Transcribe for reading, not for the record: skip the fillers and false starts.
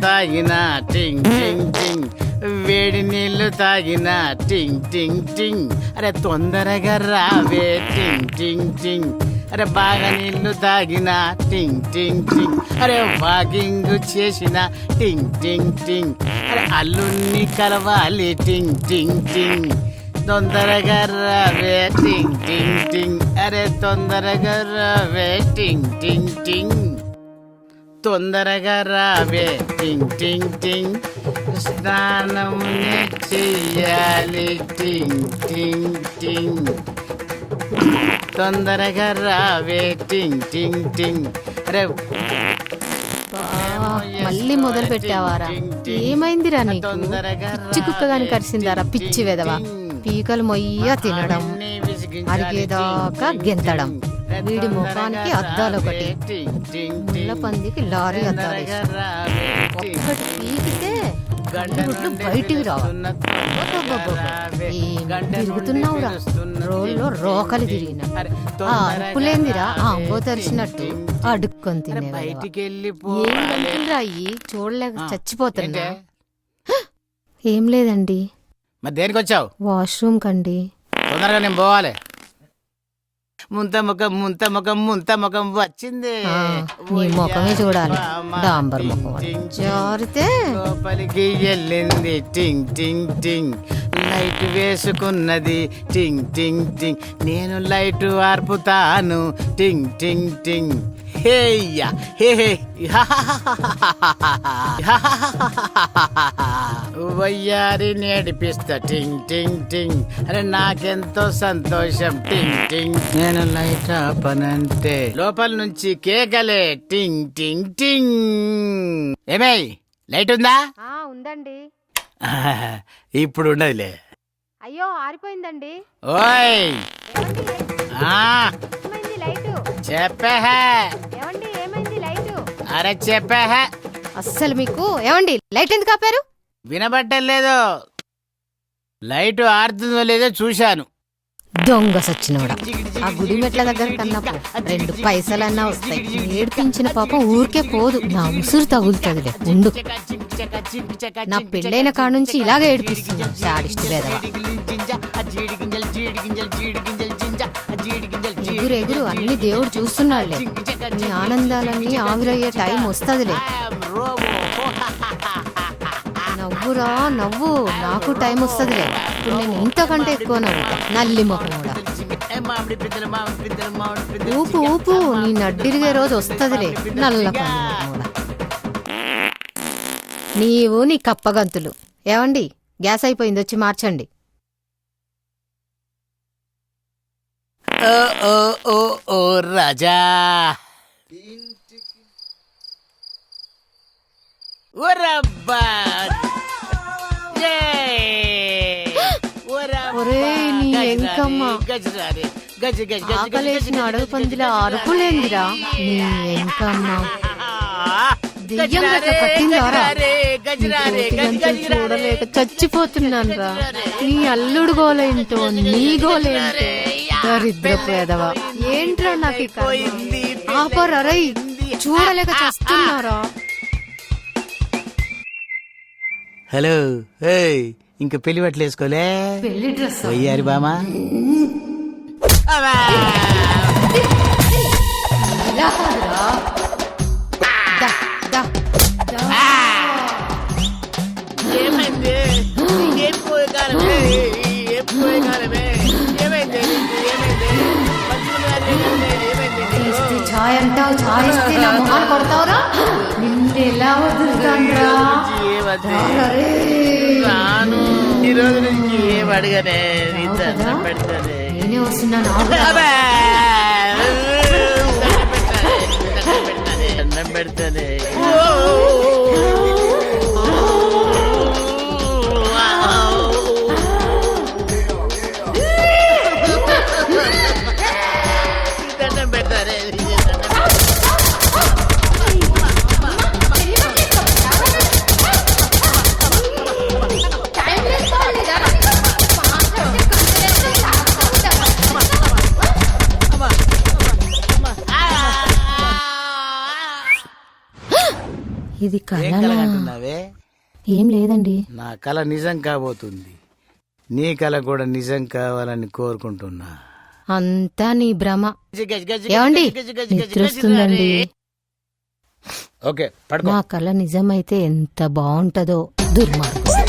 తాగినా టింగ్ టింగ్ టింగ్, వేడి నీళ్లు తాగినా టింగ్ టింగ్ టింగ్. అరే తొందరగా రావే టింగ్ టింగ్ టింగ్. అరే బాగా నీళ్లు తాగినా టింగ్ టింగ్ టింగ్. అరే వాకింగ్ చేసిన టింగ్ టింగ్ టింగ్. అరే అల్లుణ్ణి కలవాలి టింగ్ టింగ్ టింగ్. తొందరగా రావే టింగ్ టింగ్ టింగ్. అరే తొందరగా రావే టింగ్ టింగ్ టింగ్. తొందరగా రావే టింగ్ టింగ్ టింగ్. స్నానం చెయ్యాలి టింగ్ టింగ్ టింగ్. తొందరగా రావే టింగ్ టింగ్ టింగ్. అరే మళ్ళీ మొదలు పెట్టావారా? ఏమైందిరా నీకు? పిచ్చి కుక్కగాని కరిసిందారా పిచ్చి వెదవా? పీకలు మొయ్య తినడం, అరిగేదాకా గెంతడం, వీడి ముఖానికి అద్దాలొకటి, ముళ్ళ పందికి లారీ అద్దాలు, ఒక్కటి పీకితే గుడ్లు బయటికి రావాలి. తిరుగుతున్నావురా, రోల్లో రోకలి తిరిగిన ఆ అరుపులేందిరా అంగో తెరిచినట్టు అడుక్కొని తినే. చూడలేక చచ్చిపోతున్నా. ఏం లేదండి. మరి దేనికి వచ్చావు? వాష్రూమ్ కండి. తొందరగా నేను పోవాలి. ముంత ముఖం వచ్చింది. నీ ముఖమే చూడాలి, డాంబర్ ముఖం. జారితే లోపలికి వెళ్ళింది టింగ్ టింగ్ టింగ్. లైట్ వేసుకున్నది టింగ్ టింగ్ టింగ్. నేను లైట్ ఆర్పుతాను టింగ్ టింగ్ టింగ్. హేయ్యా హే వయ్యారి నేడిపిస్తా టింగ్ టింగ్ టింగ్. అరే నాకెంతో సంతోషం టింగ్ టింగ్. నేను లైట్ ఆపనంటే లోపల నుంచి కేకలే టింగ్ టింగ్ టింగ్. ఏమై లైట్ ఉందా? ఉందండి. ఇప్పుడు ఉండదులే. అయ్యో ఆరిపోయిందండి. ఓయ్ చెప్పే. అరే చెప్పే. అస్సలు మీకు ఏమండి లైట్ ఎందుకు ఆపారు? వినబట్టలేదు. లైట్ ఆరుతుందో లేదో చూశాను. దొంగ సచ్చినోడా, ఆ గుడి మెట్ల దగ్గర కన్నప్పుడు 2 పైసలన్నా వస్తాయి. ఏడ్పించిన పాపం ఊరికే పోదు, నా ఉసురు తగులుతుందిలే ఉండు. నా పెళ్ళైన కాడ నుంచి ఇలాగే ఏడిపిస్తున్నా శాడిస్ట్ వేదవా. ఎగురు అన్ని దేవుడు చూస్తున్నాడులే. నీ ఆనందాలన్నీ ఆవిరయ్యే టైం వస్తుందిలే. నవ్వురా నవ్వు, నాకు టైం వస్తుందిలే. ఇప్పుడు నేను ఇంతకంటే ఎక్కువ నవ్వుతా నల్లి ముఖం కూడా. ఊపు ఊపు, నీ నడ్డిరిగే రోజు వస్తుందిలే నల్ల కూడా. నీవు నీ కప్పగంతులు. ఏవండి గ్యాస్ అయిపోయింది, వచ్చి మార్చండి. ఓ ఓ ఓ ఓ రాజా, ఆకలేసిన అడవి పందిలా అరుపులేందిరా నీ ఎంకమ్మ. చూడలేక చచ్చిపోతున్నాను రా. నీ అల్లుడు గోలేంటో నీ గోలేంటో దరిద్ర పేదవా. ఏంట్రా నాకు ఆపరై చూడలేక చస్తున్నారా. హలో, ఇంకా పెళ్లి బట్టలు వేసుకోలే? పెళ్లి డ్రెస్ అయ్యారు బామా. ఏమైంది? ఛాయ్ అంటావు, ఛాయ్ ఇస్తే నా మొహాన్ని కొడతావురా. నిన్నెలా వదులుతానురా. రాను, ఈ రోజు నుంచి ఏం అడగనే పెడతానే. నేనే వస్తున్నాను. అన్నం పెడతానే. ఇది ఏం కళనా? కలగంటున్నావే? ఏం లేదండి. నా కళ నిజం కాబోతుంది. నీ కళ కూడా నిజం కావాలని కోరుకుంటున్నా. అంతా నీ భ్రమ. ఏమండి నిద్రొస్తుందండి. ఓకే పడుకో. నా కళ నిజమైతే ఎంత బాగుంటదో. దుర్మార్గం.